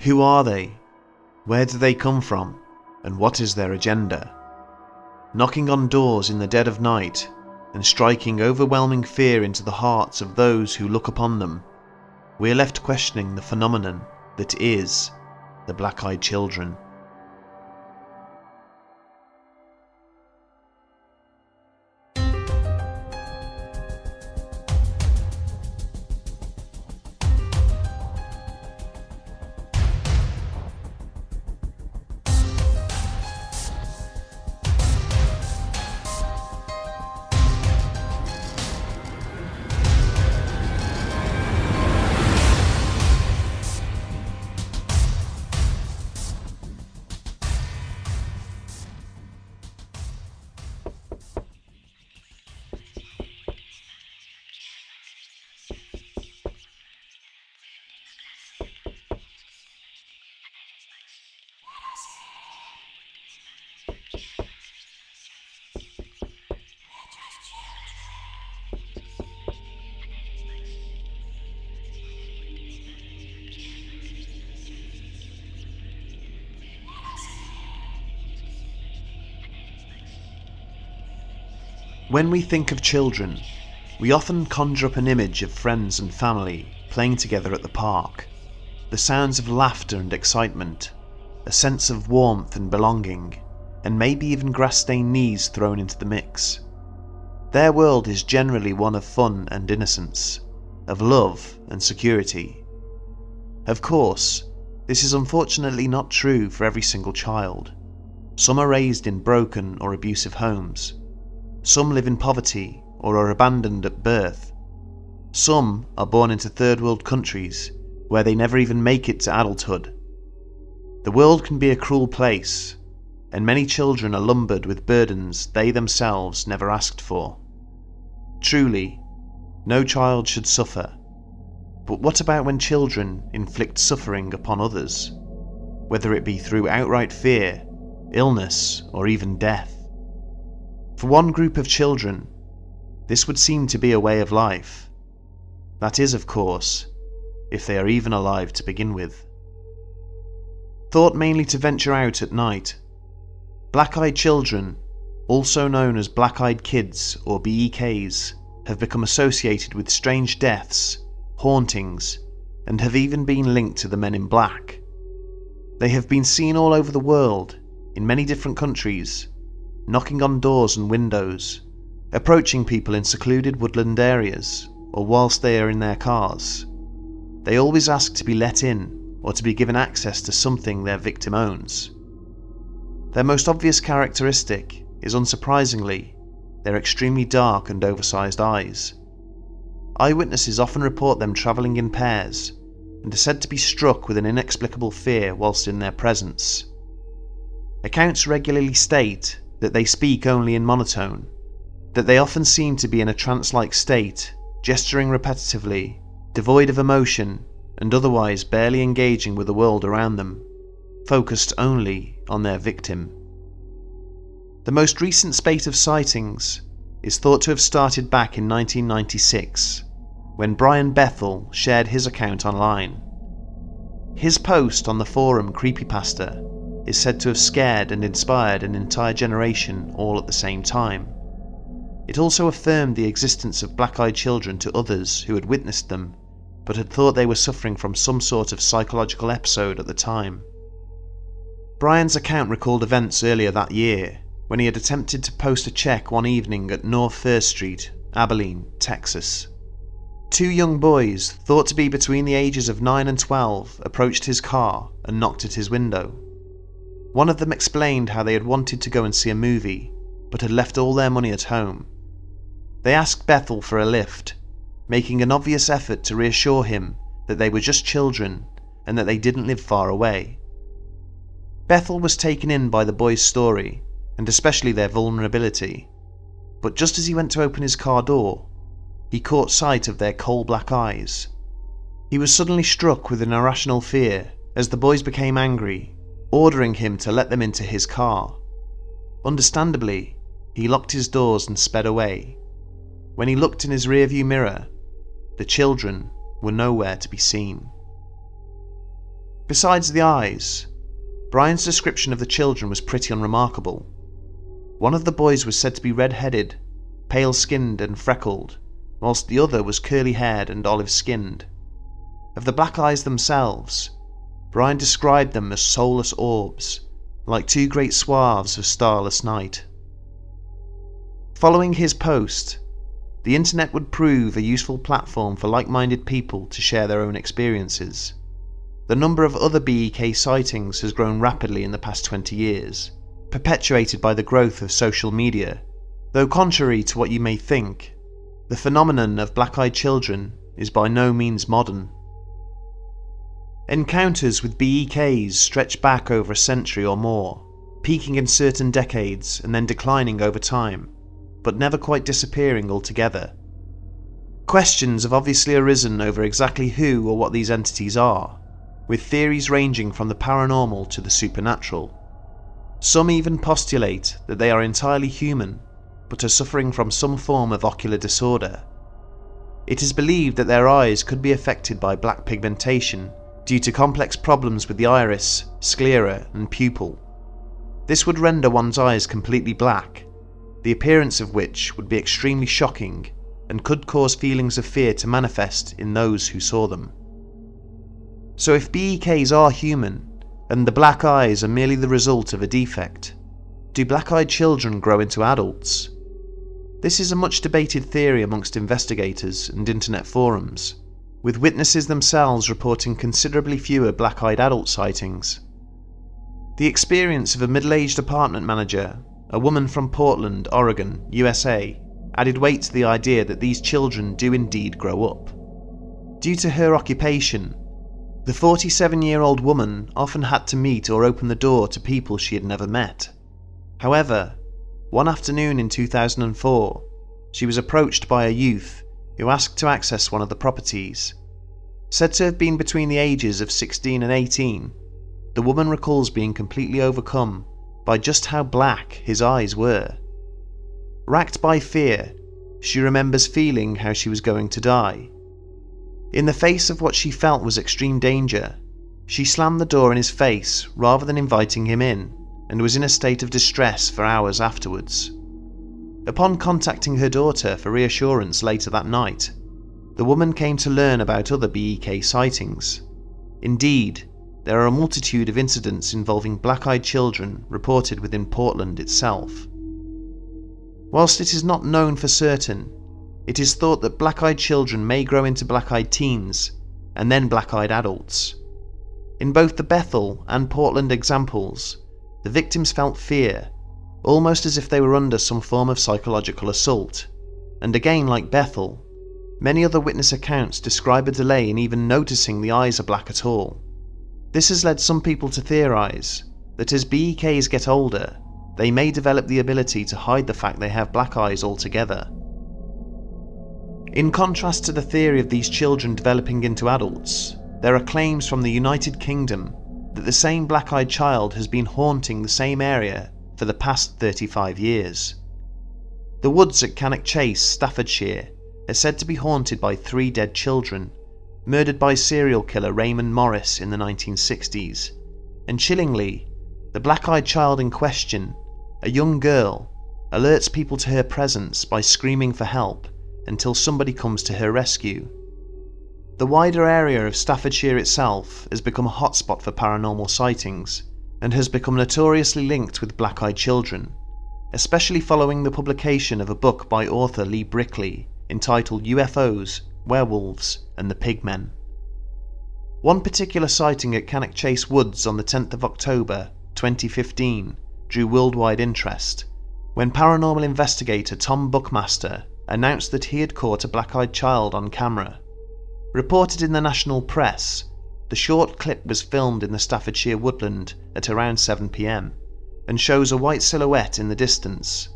Who are they? Where do they come from? And what is their agenda? Knocking on doors in the dead of night and striking overwhelming fear into the hearts of those who look upon them, we are left questioning the phenomenon that is the black-eyed children. When we think of children, we often conjure up an image of friends and family playing together at the park, the sounds of laughter and excitement, a sense of warmth and belonging, and maybe even grass-stained knees thrown into the mix. Their world is generally one of fun and innocence, of love and security. Of course, this is unfortunately not true for every single child. Some are raised in broken or abusive homes. Some live in poverty or are abandoned at birth. Some are born into third world countries where they never even make it to adulthood. The world can be a cruel place, and many children are lumbered with burdens they themselves never asked for. Truly, no child should suffer. But what about when children inflict suffering upon others, whether it be through outright fear, illness, or even death? For one group of children, this would seem to be a way of life. That is, of course, if they are even alive to begin with. Thought mainly to venture out at night, black-eyed children, also known as black-eyed kids or BEKs, have become associated with strange deaths, hauntings, and have even been linked to the Men in Black. They have been seen all over the world, in many different countries, knocking on doors and windows, approaching people in secluded woodland areas, or whilst they are in their cars. They always ask to be let in, or to be given access to something their victim owns. Their most obvious characteristic is, unsurprisingly, their extremely dark and oversized eyes. Eyewitnesses often report them travelling in pairs, and are said to be struck with an inexplicable fear whilst in their presence. Accounts regularly state that they speak only in monotone, that they often seem to be in a trance-like state, gesturing repetitively, devoid of emotion, and otherwise barely engaging with the world around them, focused only on their victim. The most recent spate of sightings is thought to have started back in 1996, when Brian Bethel shared his account online. His post on the forum Creepypasta is said to have scared and inspired an entire generation all at the same time. It also affirmed the existence of black-eyed children to others who had witnessed them, but had thought they were suffering from some sort of psychological episode at the time. Brian's account recalled events earlier that year, when he had attempted to post a check one evening at North First Street, Abilene, Texas. Two young boys, thought to be between the ages of 9 and 12, approached his car and knocked at his window. One of them explained how they had wanted to go and see a movie, but had left all their money at home. They asked Bethel for a lift, making an obvious effort to reassure him that they were just children and that they didn't live far away. Bethel was taken in by the boys' story, and especially their vulnerability, but just as he went to open his car door, he caught sight of their coal-black eyes. He was suddenly struck with an irrational fear as the boys became angry, ordering him to let them into his car. Understandably, he locked his doors and sped away. When he looked in his rearview mirror, the children were nowhere to be seen. Besides the eyes, Brian's description of the children was pretty unremarkable. One of the boys was said to be red-headed, pale-skinned and freckled, whilst the other was curly-haired and olive-skinned. Of the black eyes themselves, Brian described them as soulless orbs, like two great swaths of starless night. Following his post, the internet would prove a useful platform for like-minded people to share their own experiences. The number of other BEK sightings has grown rapidly in the past 20 years, perpetuated by the growth of social media, though contrary to what you may think, the phenomenon of black-eyed children is by no means modern. Encounters with BEKs stretch back over a century or more, peaking in certain decades and then declining over time, but never quite disappearing altogether. Questions have obviously arisen over exactly who or what these entities are, with theories ranging from the paranormal to the supernatural. Some even postulate that they are entirely human, but are suffering from some form of ocular disorder. It is believed that their eyes could be affected by black pigmentation due to complex problems with the iris, sclera and pupil. This would render one's eyes completely black, the appearance of which would be extremely shocking and could cause feelings of fear to manifest in those who saw them. So if BEKs are human, and the black eyes are merely the result of a defect, do black-eyed children grow into adults? This is a much debated theory amongst investigators and internet forums, with witnesses themselves reporting considerably fewer black-eyed adult sightings. The experience of a middle-aged apartment manager, a woman from Portland, Oregon, USA, added weight to the idea that these children do indeed grow up. Due to her occupation, the 47-year-old woman often had to meet or open the door to people she had never met. However, one afternoon in 2004, she was approached by a youth who asked to access one of the properties. Said to have been between the ages of 16 and 18, the woman recalls being completely overcome by just how black his eyes were. Racked by fear, she remembers feeling how she was going to die. In the face of what she felt was extreme danger, she slammed the door in his face rather than inviting him in, and was in a state of distress for hours afterwards. Upon contacting her daughter for reassurance later that night, the woman came to learn about other BEK sightings. Indeed, there are a multitude of incidents involving black-eyed children reported within Portland itself. Whilst it is not known for certain, it is thought that black-eyed children may grow into black-eyed teens, and then black-eyed adults. In both the Bethel and Portland examples, the victims felt fear, almost as if they were under some form of psychological assault, and again like Bethel, many other witness accounts describe a delay in even noticing the eyes are black at all. This has led some people to theorise that as BEKs get older, they may develop the ability to hide the fact they have black eyes altogether. In contrast to the theory of these children developing into adults, there are claims from the United Kingdom that the same black-eyed child has been haunting the same area for the past 35 years. The woods at Cannock Chase, Staffordshire, are said to be haunted by 3 dead children, murdered by serial killer Raymond Morris in the 1960s, and chillingly, the black-eyed child in question, a young girl, alerts people to her presence by screaming for help until somebody comes to her rescue. The wider area of Staffordshire itself has become a hotspot for paranormal sightings, and has become notoriously linked with black-eyed children, especially following the publication of a book by author Lee Brickley entitled UFOs, Werewolves and the Pigmen. One particular sighting at Cannock Chase Woods on the 10th of October 2015 drew worldwide interest, when paranormal investigator Tom Buckmaster announced that he had caught a black-eyed child on camera. Reported in the national press, the short clip was filmed in the Staffordshire woodland at around 7 p.m, and shows a white silhouette in the distance.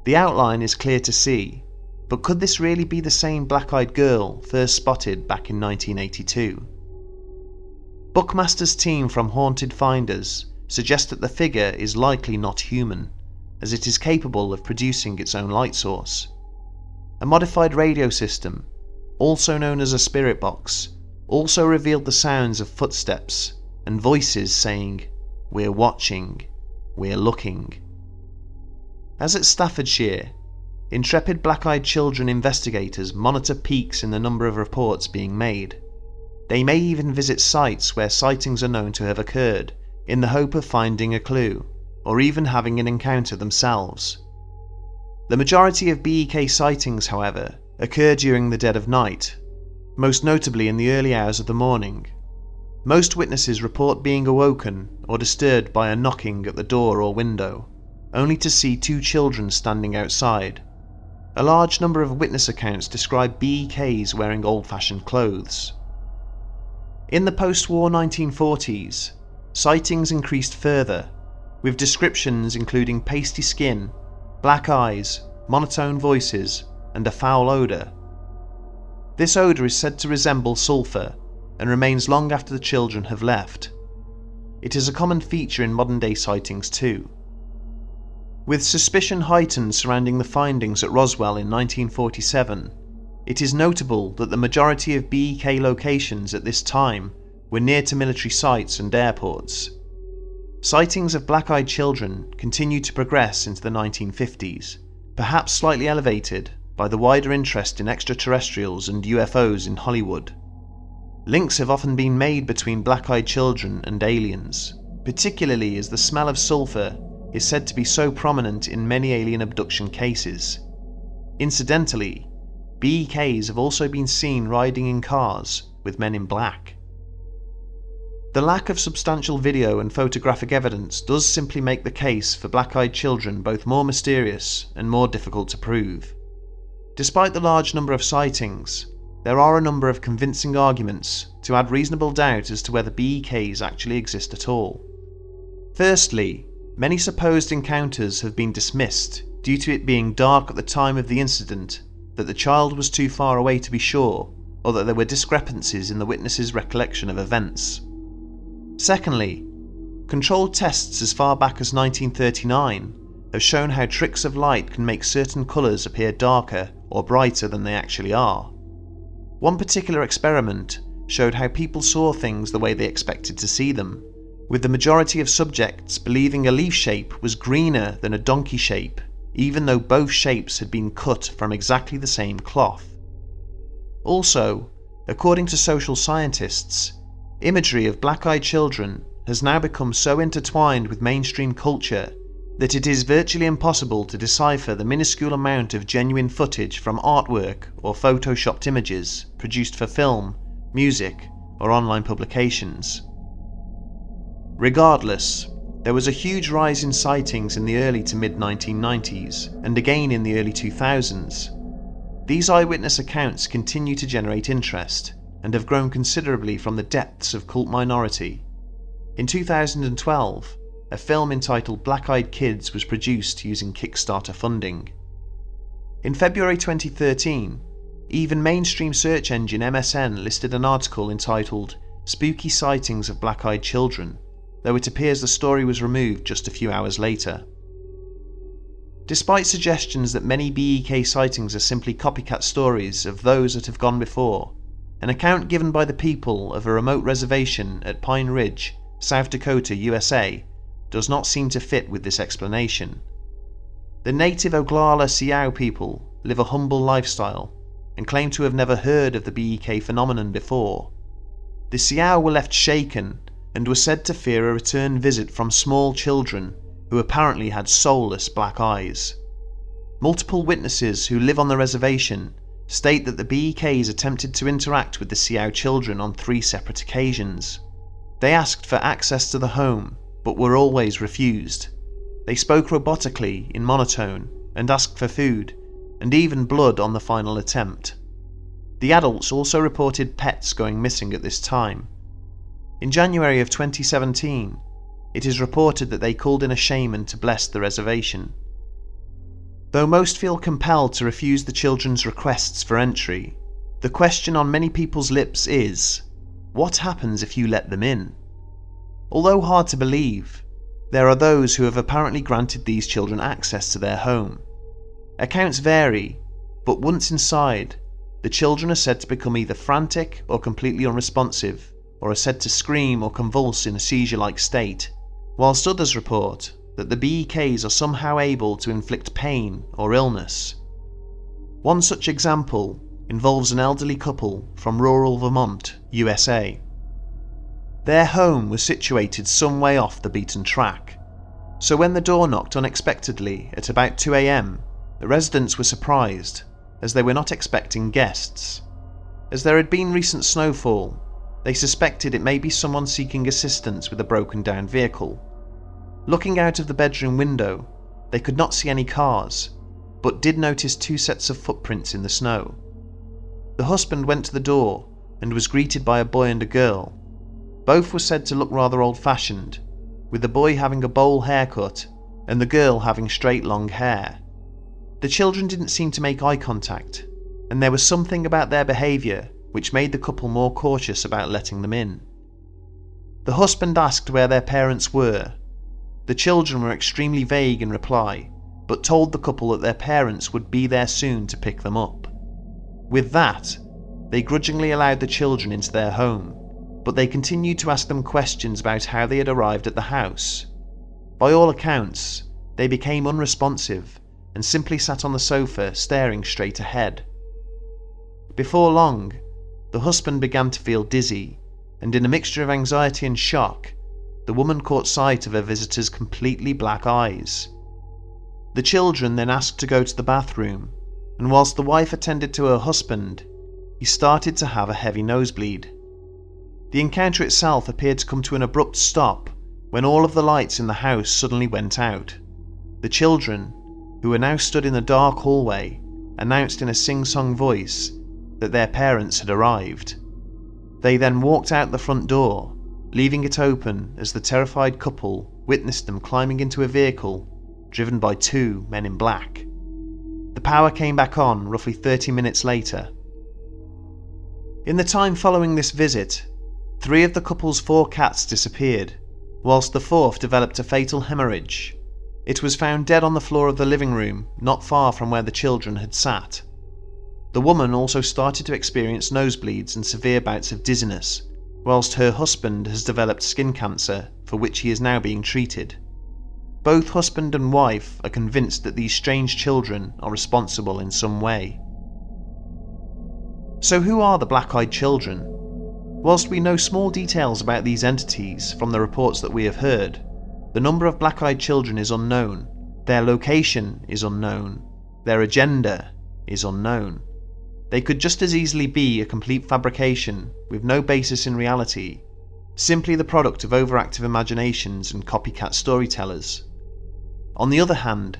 The outline is clear to see, but could this really be the same black-eyed girl first spotted back in 1982? Buckmaster's team from Haunted Finders suggest that the figure is likely not human, as it is capable of producing its own light source. A modified radio system, also known as a spirit box, also revealed the sounds of footsteps, and voices saying, "We're watching, we're looking." As at Staffordshire, intrepid black-eyed children investigators monitor peaks in the number of reports being made. They may even visit sites where sightings are known to have occurred in the hope of finding a clue, or even having an encounter themselves. The majority of BEK sightings, however, occur during the dead of night, most notably in the early hours of the morning. Most witnesses report being awoken or disturbed by a knocking at the door or window, only to see two children standing outside. A large number of witness accounts describe BEKs wearing old-fashioned clothes. In the post-war 1940s, sightings increased further, with descriptions including pasty skin, black eyes, monotone voices, and a foul odour. This odour is said to resemble sulphur and remains long after the children have left. It is a common feature in modern-day sightings too. With suspicion heightened surrounding the findings at Roswell in 1947, it is notable that the majority of BEK locations at this time were near to military sites and airports. Sightings of black-eyed children continued to progress into the 1950s, perhaps slightly elevated by the wider interest in extraterrestrials and UFOs in Hollywood. Links have often been made between black-eyed children and aliens, particularly as the smell of sulphur is said to be so prominent in many alien abduction cases. Incidentally, BEKs have also been seen riding in cars with men in black. The lack of substantial video and photographic evidence does simply make the case for black-eyed children both more mysterious and more difficult to prove. Despite the large number of sightings, there are a number of convincing arguments to add reasonable doubt as to whether BEKs actually exist at all. Firstly, many supposed encounters have been dismissed due to it being dark at the time of the incident, that the child was too far away to be sure, or that there were discrepancies in the witness's recollection of events. Secondly, controlled tests as far back as 1939 have shown how tricks of light can make certain colours appear darker or brighter than they actually are. One particular experiment showed how people saw things the way they expected to see them, with the majority of subjects believing a leaf shape was greener than a donkey shape, even though both shapes had been cut from exactly the same cloth. Also, according to social scientists, imagery of black-eyed children has now become so intertwined with mainstream culture that it is virtually impossible to decipher the minuscule amount of genuine footage from artwork or photoshopped images produced for film, music, or online publications. Regardless, there was a huge rise in sightings in the early to mid-1990s, and again in the early 2000s. These eyewitness accounts continue to generate interest, and have grown considerably from the depths of cult minority. In 2012, a film entitled Black-Eyed Kids was produced using Kickstarter funding. In February 2013, even mainstream search engine MSN listed an article entitled "Spooky Sightings of Black-Eyed Children," though it appears the story was removed just a few hours later. Despite suggestions that many BEK sightings are simply copycat stories of those that have gone before, an account given by the people of a remote reservation at Pine Ridge, South Dakota, USA, does not seem to fit with this explanation. The native Oglala Sioux people live a humble lifestyle and claim to have never heard of the BEK phenomenon before. The Sioux were left shaken and were said to fear a return visit from small children who apparently had soulless black eyes. Multiple witnesses who live on the reservation state that the BEKs attempted to interact with the Sioux children on 3 separate occasions. They asked for access to the home, but were always refused. They spoke robotically in monotone and asked for food, and even blood on the final attempt. The adults also reported pets going missing at this time. In January of 2017, it is reported that they called in a shaman to bless the reservation. Though most feel compelled to refuse the children's requests for entry, the question on many people's lips is, what happens if you let them in? Although hard to believe, there are those who have apparently granted these children access to their home. Accounts vary, but once inside, the children are said to become either frantic or completely unresponsive, or are said to scream or convulse in a seizure-like state, whilst others report that the BEKs are somehow able to inflict pain or illness. One such example involves an elderly couple from rural Vermont, USA. Their home was situated some way off the beaten track, so when the door knocked unexpectedly at about 2 AM, the residents were surprised, as they were not expecting guests. As there had been recent snowfall, they suspected it may be someone seeking assistance with a broken down vehicle. Looking out of the bedroom window, they could not see any cars, but did notice 2 sets of footprints in the snow. The husband went to the door and was greeted by a boy and a girl. Both were said to look rather old-fashioned, with the boy having a bowl haircut and the girl having straight long hair. The children didn't seem to make eye contact, and there was something about their behaviour which made the couple more cautious about letting them in. The husband asked where their parents were. The children were extremely vague in reply, but told the couple that their parents would be there soon to pick them up. With that, they grudgingly allowed the children into their home, but they continued to ask them questions about how they had arrived at the house. By all accounts, they became unresponsive and simply sat on the sofa staring straight ahead. Before long, the husband began to feel dizzy, and in a mixture of anxiety and shock, the woman caught sight of her visitor's completely black eyes. The children then asked to go to the bathroom, and whilst the wife attended to her husband, he started to have a heavy nosebleed. The encounter itself appeared to come to an abrupt stop when all of the lights in the house suddenly went out. The children, who were now stood in the dark hallway, announced in a sing-song voice that their parents had arrived. They then walked out the front door, leaving it open as the terrified couple witnessed them climbing into a vehicle driven by 2 men in black. The power came back on roughly 30 minutes later. In the time following this visit, 3 of the couple's 4 cats disappeared, whilst the 4th developed a fatal hemorrhage. It was found dead on the floor of the living room, not far from where the children had sat. The woman also started to experience nosebleeds and severe bouts of dizziness, whilst her husband has developed skin cancer, for which he is now being treated. Both husband and wife are convinced that these strange children are responsible in some way. So who are the black-eyed children? Whilst we know small details about these entities from the reports that we have heard, the number of black-eyed children is unknown, their location is unknown, their agenda is unknown. They could just as easily be a complete fabrication with no basis in reality, simply the product of overactive imaginations and copycat storytellers. On the other hand,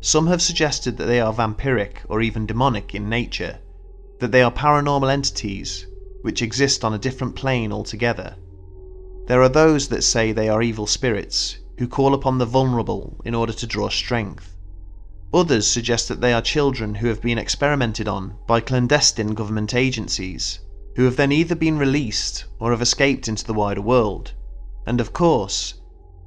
some have suggested that they are vampiric or even demonic in nature, that they are paranormal entities which exist on a different plane altogether. There are those that say they are evil spirits who call upon the vulnerable in order to draw strength. Others suggest that they are children who have been experimented on by clandestine government agencies, who have then either been released or have escaped into the wider world. And of course,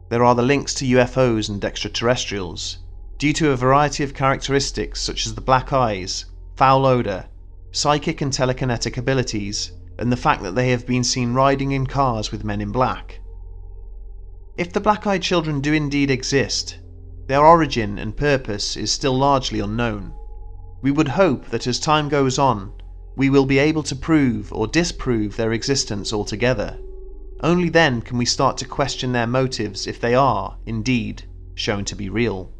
there are the links to UFOs and extraterrestrials, due to a variety of characteristics such as the black eyes, foul odour, psychic and telekinetic abilities, and the fact that they have been seen riding in cars with men in black. If the black-eyed children do indeed exist, their origin and purpose is still largely unknown. We would hope that as time goes on, we will be able to prove or disprove their existence altogether. Only then can we start to question their motives if they are, indeed, shown to be real.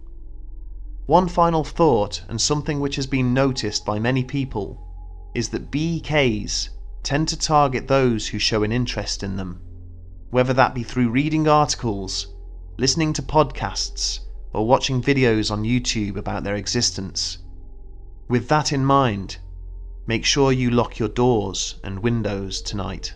One final thought, and something which has been noticed by many people, is that BEKs tend to target those who show an interest in them, whether that be through reading articles, listening to podcasts, or watching videos on YouTube about their existence. With that in mind, make sure you lock your doors and windows tonight.